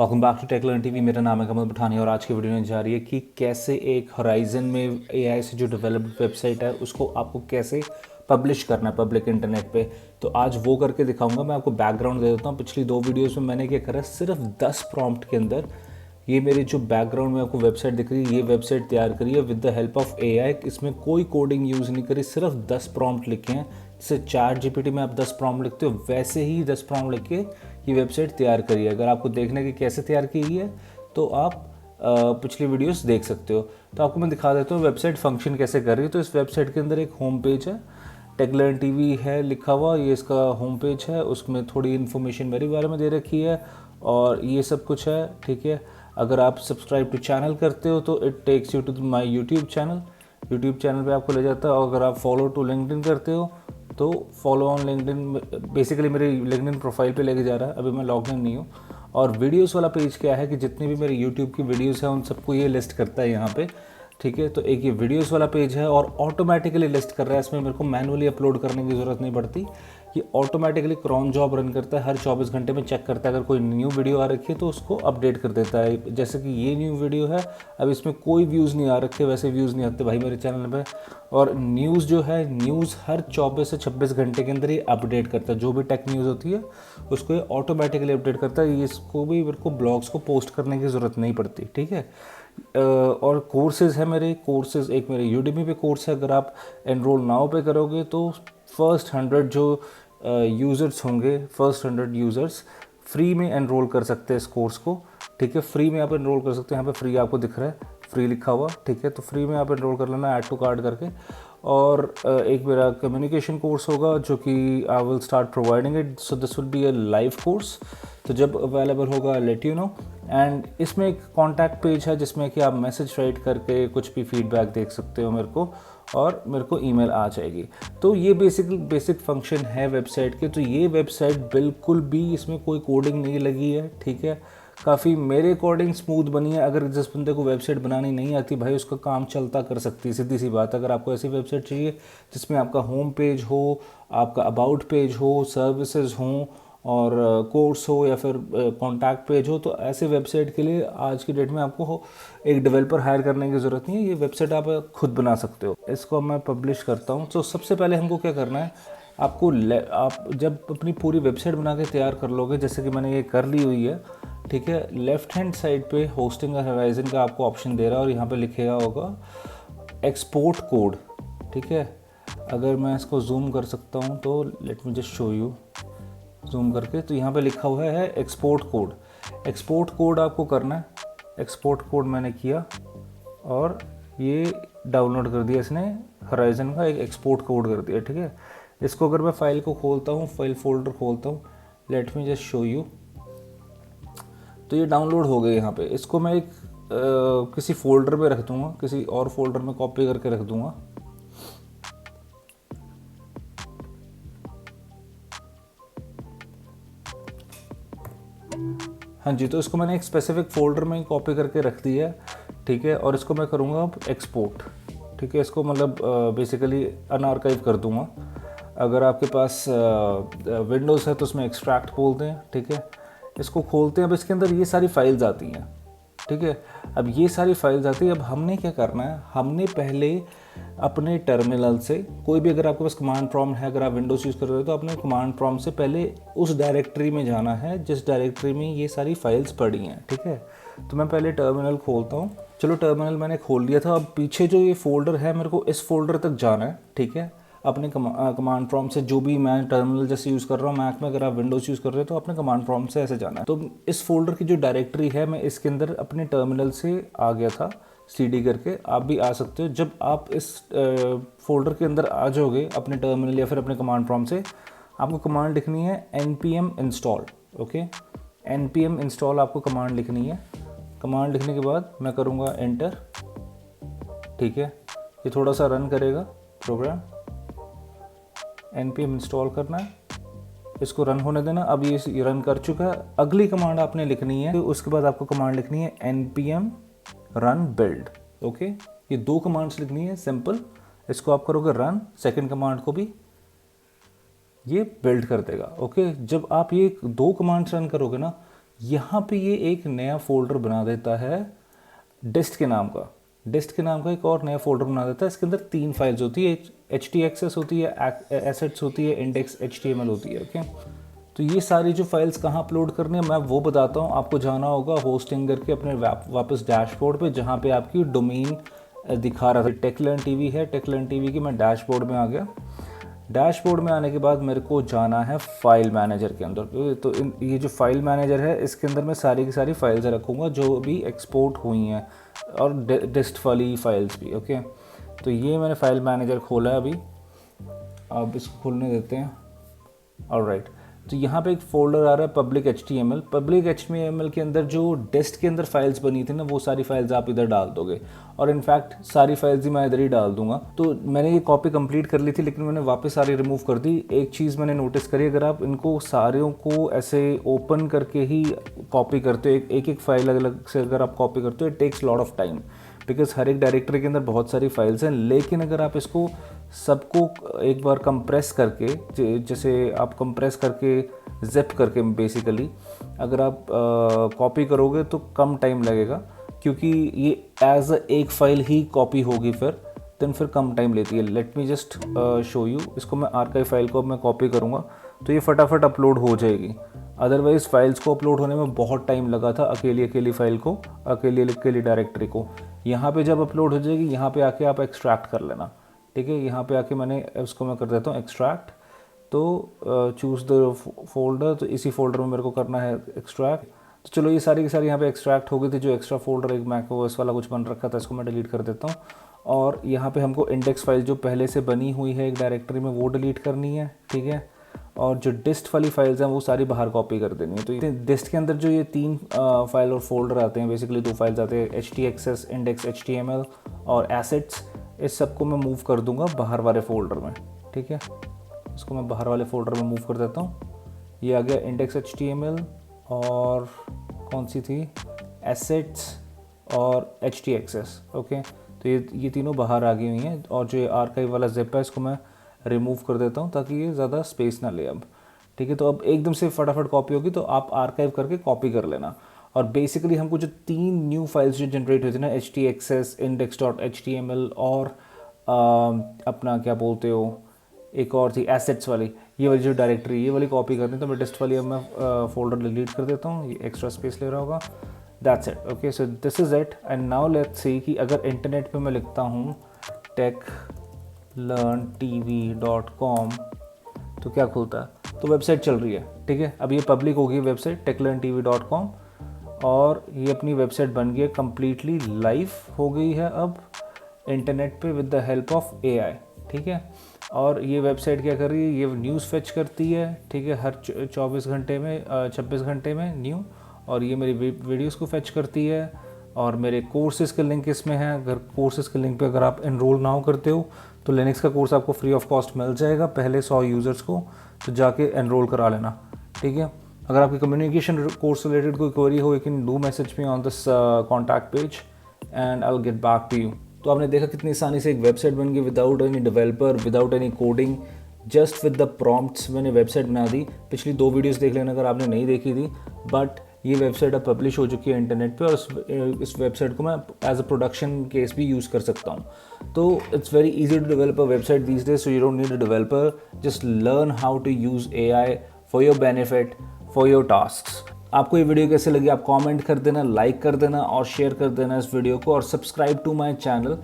Welcome back to Tech Learn TV. मेरा नाम है कमल पठानी और आज की वीडियो में जा रही है कि कैसे एक होराइजन में एआई से जो डेवलप्ड वेबसाइट है उसको आपको कैसे पब्लिश करना है पब्लिक इंटरनेट पे। तो आज वो करके दिखाऊंगा। मैं आपको बैकग्राउंड दे देता हूँ। पिछली दो वीडियोस में मैंने क्या करा, सिर्फ 10 प्रॉम्प्ट के अंदर ये मेरी जो बैकग्राउंड में आपको वेबसाइट दिख रही है, ये वेबसाइट तैयार करी है with the help of AI. इसमें कोई कोडिंग यूज़ नहीं करी, सिर्फ 10 प्रॉम्प्ट लिखे हैं। जैसे चैट जीपीटी में आप 10 प्रॉम्प्ट लिखते हो, वैसे ही 10 प्रॉम्प्ट लिख के ये वेबसाइट तैयार करी है। अगर आपको देखने की कैसे तैयार की है तो आप पिछली वीडियोस देख सकते हो। तो आपको मैं दिखा देता हूँ वेबसाइट फंक्शन कैसे कर रही है। तो इस वेबसाइट के अंदर एक होम पेज है, टेक लर्न टीवी है लिखा हुआ, ये इसका होम पेज है। उसमें थोड़ी इन्फॉर्मेशन मेरे बारे में दे रखी है और ये सब कुछ है, ठीक है। अगर आप सब्सक्राइब टू चैनल करते हो तो it takes you to my YouTube channel. YouTube channel पे आपको ले जाता है। और अगर आप फॉलो टू लिंक्डइन करते हो तो फॉलो ऑन लिंक्डइन, बेसिकली मेरे लिंक्डइन प्रोफाइल पे लेके जा रहा है। अभी मैं लॉग इन नहीं हूँ। और वीडियोस वाला पेज क्या है कि जितनी भी मेरे यूट्यूब की वीडियोस हैं उन सबको ये लिस्ट करता है यहाँ पे, ठीक है। तो एक ये वीडियोस वाला पेज है और ऑटोमेटिकली लिस्ट कर रहा है। इसमें मेरे को मैनुअली अपलोड करने की ज़रूरत नहीं पड़ती। ये ऑटोमेटिकली क्रॉन जॉब रन करता है, हर 24 घंटे में चेक करता है। अगर कोई न्यू वीडियो आ रखी है तो उसको अपडेट कर देता है। जैसे कि ये न्यू वीडियो है, अब इसमें कोई व्यूज़ नहीं आ रखे, वैसे व्यूज़ नहीं आते भाई मेरे चैनल पे। और न्यूज़ जो है, न्यूज़ हर 24 से 26 घंटे के अंदर ये अपडेट करता है। जो भी टेक न्यूज़ होती है उसको ये ऑटोमेटिकली अपडेट करता है। इसको भी मेरे को ब्लॉग्स को पोस्ट करने की ज़रूरत नहीं पड़ती, ठीक है। और कोर्सेज़ है मेरे, कोर्सेज़ एक मेरे यूडेमी पे कोर्स है। अगर आप एनरोल नाउ पे करोगे तो फर्स्ट 100 जो यूज़र्स होंगे, फर्स्ट 100 यूज़र्स फ्री में एनरोल कर सकते हैं इस कोर्स को, ठीक है। फ्री में आप एनरोल कर सकते हैं। यहाँ पे फ्री आपको दिख रहा है, फ्री लिखा हुआ, ठीक है। तो फ्री में आप एनरोल कर लेना ऐड टू कार्ड करके। और एक मेरा कम्युनिकेशन कोर्स होगा जो कि I will start providing it, so this will be a live course. तो जब अवेलेबल होगा लेट यू नो। एंड इसमें एक कॉन्टैक्ट पेज है जिसमें कि आप मैसेज राइट करके कुछ भी फीडबैक देख सकते हो मेरे को, और मेरे को ईमेल आ जाएगी। तो ये बेसिक फंक्शन है वेबसाइट के। तो ये वेबसाइट बिल्कुल भी इसमें कोई कोडिंग नहीं लगी है, ठीक है। काफ़ी मेरे अकॉर्डिंग स्मूथ बनी है। अगर जिस बंदे को वेबसाइट बनानी नहीं आती भाई, उसका काम चलता कर सकती है, सीधी सी बात। अगर आपको ऐसी वेबसाइट चाहिए जिसमें आपका होम पेज हो, आपका अबाउट पेज हो, सर्विसेज हों और कोर्स हो या फिर कॉन्टैक्ट पेज हो, तो ऐसे वेबसाइट के लिए आज की डेट में आपको एक डेवलपर हायर करने की ज़रूरत नहीं है। ये वेबसाइट आप खुद बना सकते हो। इसको मैं पब्लिश करता हूँ। तो सबसे पहले हमको क्या करना है, आपको आप जब अपनी पूरी वेबसाइट बना के तैयार कर लोगे, जैसे कि मैंने ये कर ली हुई है, ठीक है। लेफ्ट हैंड साइड पे होस्टिंग और होराइजन का आपको ऑप्शन दे रहा है और यहाँ पे लिखेगा होगा एक्सपोर्ट कोड, ठीक है। अगर मैं इसको जूम कर सकता हूँ तो let me just show you zoom करके। तो यहाँ पे लिखा हुआ है एक्सपोर्ट कोड। एक्सपोर्ट कोड आपको करना है। एक्सपोर्ट कोड मैंने किया और ये डाउनलोड कर दिया इसने, होराइजन का एक एक्सपोर्ट कोड कर दिया, ठीक है। इसको अगर मैं फाइल को खोलता हूँ, फाइल फोल्डर खोलता हूँ, let me just show you. तो ये डाउनलोड हो गए यहाँ पे। इसको मैं एक किसी फोल्डर में रख दूँगा, किसी और फोल्डर में कॉपी करके रख दूँगा। हाँ जी, तो इसको मैंने एक स्पेसिफिक फोल्डर में कॉपी करके रख दिया है, ठीक है। और इसको मैं करूँगा अब एक्सपोर्ट, ठीक है। इसको मतलब बेसिकली अनआर्काइव कर दूँगा। अगर आपके पास विंडोज़ है तो उसमें एक्सट्रैक्ट बोलते हैं, ठीक है। इसको खोलते हैं। अब इसके अंदर ये सारी फाइल्स आती हैं, ठीक है। अब ये सारी फाइल्स आती है। अब हमने क्या करना है, हमने पहले अपने टर्मिनल से कोई भी, अगर आपके पास कमांड प्रॉम्प्ट है, अगर आप विंडोज़ यूज़ कर रहे हो तो अपने कमांड प्रॉम्प्ट से पहले उस डायरेक्टरी में जाना है जिस डायरेक्टरी में ये सारी फाइल्स पड़ी हैं, ठीक है। तो मैं पहले टर्मिनल खोलता हूँ। चलो टर्मिनल मैंने खोल लिया था। अब पीछे जो ये फोल्डर है, मेरे को इस फोल्डर तक जाना है, ठीक है। अपने कमांड प्रॉम्प्ट से, जो भी मैं टर्मिनल जैसे यूज़ कर रहा हूँ मैक में, अगर आप विंडोज़ यूज़ कर रहे हो तो अपने कमांड प्रॉम्प्ट से ऐसे जाना है। तो इस फोल्डर की जो डायरेक्टरी है, मैं इसके अंदर अपने टर्मिनल से आ गया था सीडी करके। आप भी आ सकते हो। जब आप इस फोल्डर के अंदर आ जाओगे अपने टर्मिनल या फिर अपने कमांड प्रॉम्प्ट से, आपको कमांड लिखनी है npm install, okay. npm install आपको कमांड लिखनी है। कमांड लिखने के बाद मैं करूँगा एंटर, ठीक है। ये थोड़ा सा रन करेगा प्रोग्राम। npm इंस्टॉल करना है, इसको रन होने देना। अब ये रन कर चुका है। अगली कमांड आपने लिखनी है, तो उसके बाद आपको कमांड लिखनी है npm run build, ओके। ये दो कमांड्स लिखनी है, सिंपल। इसको आप करोगे रन, सेकंड कमांड को भी ये बिल्ड कर देगा, ओके। जब आप ये दो कमांड्स रन करोगे ना, यहाँ पे ये एक नया फोल्डर बना देता है डिस्ट के नाम का। डिस्ट के नाम का एक और नया फोल्डर बना देता है। इसके अंदर 3 फाइल्स होती है, HTXS होती है, एसेट्स होती है, इंडेक्स HTML होती है। ओके, तो ये सारी जो फाइल्स कहाँ अपलोड करनी है मैं वो बताता हूँ। आपको जाना होगा होस्टिंग करके अपने वापस डैशबोर्ड पे, जहाँ पे आपकी डोमेन दिखा रहा था। टेकलर्न टीवी है, टेकलर्न टीवी की मैं डैशबोर्ड में आ गया। डैशबोर्ड में आने के बाद मेरे को जाना है फाइल मैनेजर के अंदर। तो ये जो फाइल मैनेजर है इसके अंदर मैं सारी की सारी फाइल्स रखूँगा जो भी एक्सपोर्ट हुई हैं, और डिस्ट वाली फाइल्स भी। ओके, तो ये मैंने फाइल मैनेजर खोला है अभी, अब इसको खोलने देते हैं। ऑलराइट, तो यहाँ पे एक फोल्डर आ रहा है पब्लिक HTML। पब्लिक HTML के अंदर जो डिस्ट के अंदर फाइल्स बनी थी ना, वो सारी फाइल्स आप इधर डाल दोगे, और इनफैक्ट सारी फाइल्स ही मैं इधर ही डाल दूंगा। तो मैंने ये कॉपी कंप्लीट कर ली थी, लेकिन मैंने वापस सारी रिमूव कर दी। एक चीज़ मैंने नोटिस करी, अगर आप इनको सारों को ऐसे ओपन करके ही कॉपी करते हो, एक एक फाइल अलग अलग से अगर आप कॉपी करते हो, it takes lot of time, because हर एक डायरेक्टरी के अंदर बहुत सारी फाइल्स हैं। लेकिन अगर आप इसको सबको एक बार कंप्रेस करके, जैसे आप कंप्रेस करके जिप करके बेसिकली अगर आप कॉपी करोगे तो कम टाइम लगेगा, क्योंकि ये एज एक फाइल ही कॉपी होगी फिर कम टाइम लेती है। Let me just show you. इसको मैं आर्काइव फाइल को मैं कॉपी करूँगा तो ये फटाफट अपलोड हो जाएगी। अदरवाइज़ फाइल्स को अपलोड होने में बहुत टाइम लगा था, अकेली फाइल को, अकेली डायरेक्टरी को। यहाँ पे जब अपलोड हो जाएगी, यहाँ पे आके आप एक्सट्रैक्ट कर लेना, ठीक है। यहाँ पे आके मैं कर देता हूँ एक्सट्रैक्ट। तो चूज़ द फोल्डर, तो इसी फोल्डर में मेरे को करना है एक्सट्रैक्ट। तो चलो ये सारी की सारी यहाँ पे एक्सट्रैक्ट हो गई थी। जो एक्स्ट्रा फोल्डर एक मैकओएस वाला कुछ बन रखा था, इसको मैं डिलीट कर देता हूँ। और यहाँ पे हमको इंडेक्स फाइल जो पहले से बनी हुई है एक डायरेक्टरी में, वो डिलीट करनी है, ठीक है। और जो डिस्ट वाली फाइल्स हैं वो सारी बाहर कॉपी कर देनी है। तो डिस्ट के अंदर जो ये 3 फाइल और फोल्डर आते हैं, बेसिकली 2 फाइल्स आते हैं, HTXS, इंडेक्स HTML और एसेट्स। इस सबको मैं मूव कर दूंगा बाहर वाले फोल्डर में, ठीक है। इसको मैं बाहर वाले फोल्डर में मूव कर देता हूँ। ये आ गया इंडेक्स HTML और कौन सी थी, एसेट्स और HTXS। ओके, तो ये तीनों बाहर आ गई हुई हैं। और जो ये आर्काइव वाला जिप है, इसको मैं रिमूव कर देता हूँ ताकि ये ज़्यादा स्पेस ना ले अब, ठीक है। तो अब एकदम से फटाफट कॉपी होगी, तो आप आर्काइव करके कॉपी कर लेना। और बेसिकली हमको जो 3 न्यू फाइल्स जो जनरेट हुई थी ना, HTXS, index.html और अपना क्या बोलते हो, एक और थी एसेट्स वाली, ये वाली जो डायरेक्टरी, ये वाली कॉपी करनी। तो मैं डिस्ट वाली अब मैं फोल्डर डिलीट कर देता हूँ, ये एक्स्ट्रा स्पेस ले रहा होगा। That's it. Okay, so this is it. And now let's see कि अगर इंटरनेट पे मैं लिखता हूँ techlearntv.com तो क्या खुलता है। तो वेबसाइट चल रही है, ठीक है। अब ये पब्लिक हो गई वेबसाइट techlearntv.com, और ये अपनी वेबसाइट बन गई है, कम्प्लीटली लाइव हो गई है अब इंटरनेट पे with the help of AI, ठीक है। और ये वेबसाइट क्या कर रही है, ये न्यूज़ फेच करती है, ठीक है, हर 24 घंटे में 26 घंटे में न्यू। और ये मेरी वीडियोस को फेच करती है, और मेरे कोर्सेज़ के लिंक इसमें है। अगर कोर्सेज़ के लिंक पे अगर आप एनरोल नाउ करते हो तो लिनक्स का कोर्स आपको फ्री ऑफ कॉस्ट मिल जाएगा पहले 100 यूज़र्स को, तो जाके एनरोल करा लेना, ठीक है। अगर आपकी कम्युनिकेशन कोर्स रिलेटेड कोई क्वेरी हो, you can do message me on this contact page and I will get back to you. तो आपने देखा कितनी आसानी से एक वेबसाइट बन गई without any developer, without any coding, just with the prompts मैंने वेबसाइट बना दी। पिछली 2 वीडियोस देख लेना अगर आपने नहीं देखी थी। बट ये वेबसाइट अब पब्लिश हो चुकी है इंटरनेट पे, और इस वेबसाइट को मैं एज अ प्रोडक्शन केस भी यूज़ कर सकता हूँ। तो it's very easy to develop a website these days, so you don't need a developer, just learn how to use AI for your benefit, for your tasks. आपको ये video कैसे लगी आप कमेंट कर देना, लाइक कर देना और शेयर कर देना इस वीडियो को, और subscribe to my channel.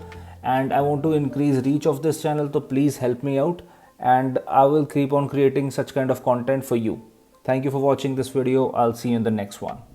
And I want to increase reach of this channel, तो please help me out and I will keep on creating such kind of content for you. Thank you for watching this video. I'll see you in the next one.